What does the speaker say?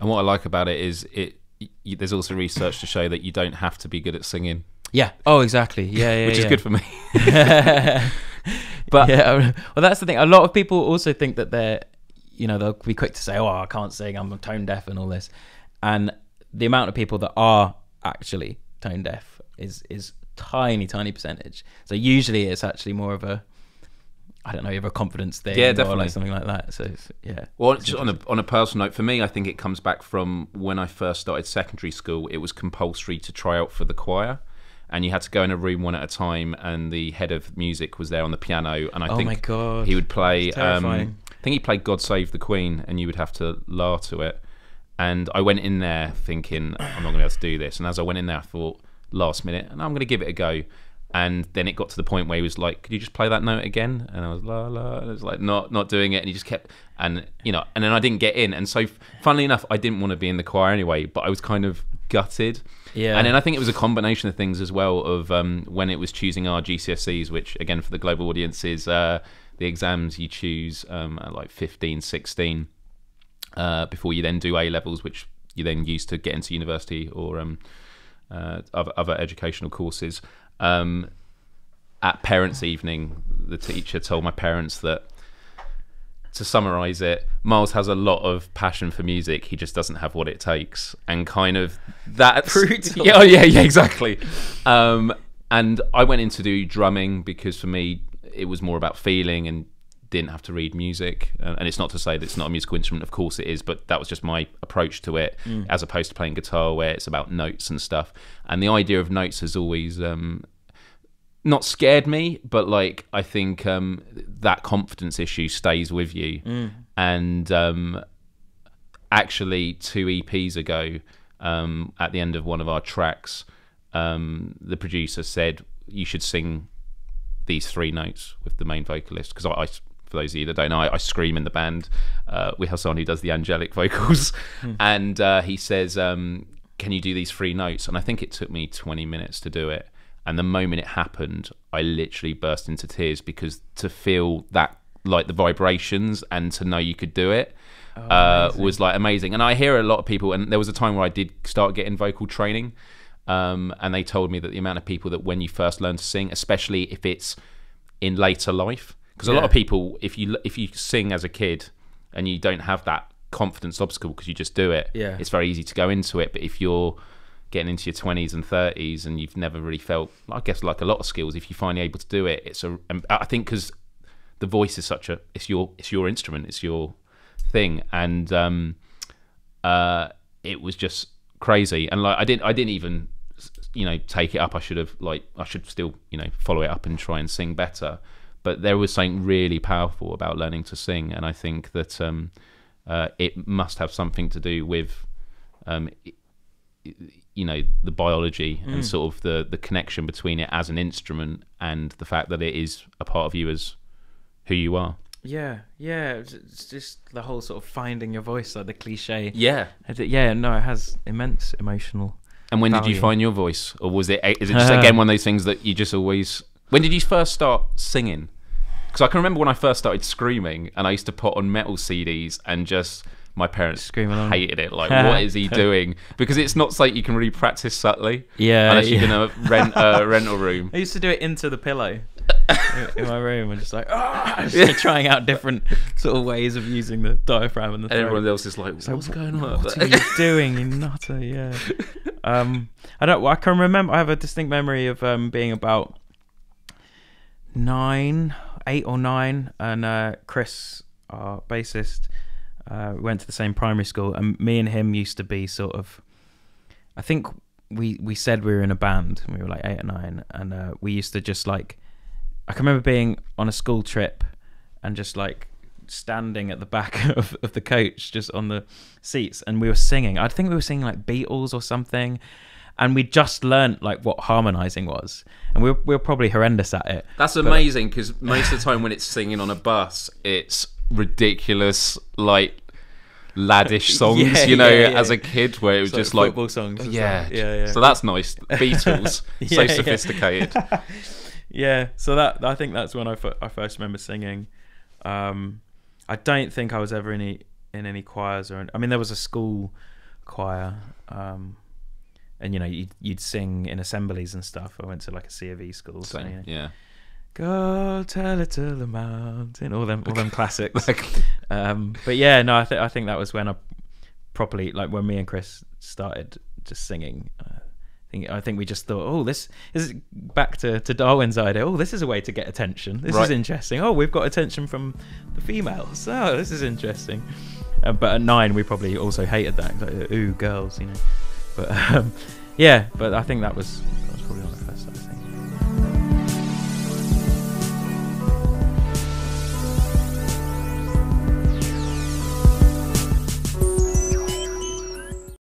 And what I like about it is there's also research to show that you don't have to be good at singing. Yeah. Oh, exactly. Yeah. Which is good for me. But well, that's the thing. A lot of people also think that they'll be quick to say, "Oh, I can't sing. I'm tone deaf," and all this. And the amount of people that are actually tone deaf is tiny percentage. So usually it's actually more of a, I don't know, either a confidence thing, definitely, or like something like that. So yeah. Well, just on a personal note, for me, I think it comes back from when I first started secondary school. It was compulsory to try out for the choir, and you had to go in a room one at a time. And the head of music was there on the piano, and I think my God, he would play. I think he played "God Save the Queen," and you would have to la to it. And I went in there thinking, I'm not going to be able to do this. And as I went in there, I thought, last minute, and I'm going to give it a go. And then it got to the point where he was like, "Could you just play that note again?" And I was la la. And I was like, not doing it. And he just kept, and and then I didn't get in. And so, funnily enough, I didn't want to be in the choir anyway. But I was kind of gutted. Yeah. And then I think it was a combination of things as well. Of when it was choosing our GCSEs, which again for the global audience is the exams you choose at like 15, 16, before you then do A levels, which you then use to get into university or other educational courses. At parents' evening, the teacher told my parents that, to summarise it, Myles has a lot of passion for music. He just doesn't have what it takes, and kind of that's brutal. Yeah, exactly. And I went in to do drumming because for me it was more about feeling and didn't have to read music. And it's not to say that it's not a musical instrument, of course it is, but that was just my approach to it, as opposed to playing guitar where it's about notes and stuff. And the idea of notes has always not scared me, but like I think that confidence issue stays with you. And actually 2 EPs ago, at the end of one of our tracks, the producer said you should sing these 3 notes with the main vocalist, because I for those of you that don't know, I scream in the band with Hassan, who does the angelic vocals. And he says, can you do these 3 notes? And I think it took me 20 minutes to do it. And the moment it happened, I literally burst into tears, because to feel that, like the vibrations, and to know you could do it was like amazing. And I hear a lot of people, and there was a time where I did start getting vocal training, and they told me that the amount of people that when you first learn to sing, especially if it's in later life, because a lot of people, if you sing as a kid and you don't have that confidence obstacle because you just do it, it's very easy to go into it. But if you're getting into your 20s and 30s and you've never really felt, I guess like a lot of skills, if you're finally able to do it, I think because the voice is it's your instrument, it's your thing. And it was just crazy. And like I didn't even take it up. I should still follow it up and try and sing better. But there was something really powerful about learning to sing, and I think that it must have something to do with the biology and sort of the connection between it as an instrument and the fact that it is a part of you as who you are. It's just the whole sort of finding your voice, like the cliche. It has immense emotional And when value. did you find your voice, or is it just again one of those things that you just always? When did you first start singing? Because I can remember when I first started screaming, and I used to put on metal CDs, and just my parents hated it. Like, what is he doing? Because it's not something you can really practice subtly. Unless you're gonna rent a rental room. I used to do it into the pillow in my room, and just like trying out different sort of ways of using the diaphragm and the throat. And everyone else is like, what's going on? What are you doing, you nutter? Yeah. I can remember. I have a distinct memory of being about 8 or 9, and Chris, our bassist, went to the same primary school, and me and him used to be sort of, I think we said we were in a band when we were like 8 or 9, and we used to just like, I can remember being on a school trip and just like standing at the back of the coach, just on the seats, and we were singing. I think we were singing like Beatles or something, and we just learnt like what harmonizing was, and we were probably horrendous at it. That's amazing, because most of the time when it's singing on a bus, it's ridiculous, like laddish songs, as a kid, where it was just like football songs. So that's nice. Beatles, so sophisticated. So that, I think that's when I first remember singing. I don't think I was ever in any choirs or? I mean, there was a school choir, and you'd sing in assemblies and stuff. I went to like a C of E school, so yeah. Go tell it to the mountain, all them classics. But yeah, no, I think that was when I properly, like, when me and Chris started just singing. I think we just thought, oh, this is back to Darwin's idea. Oh, this is a way to get attention. This is interesting. Oh, we've got attention from the females. Oh, this is interesting. But at 9, we probably also hated that. Like, ooh, girls, But yeah, but I think that was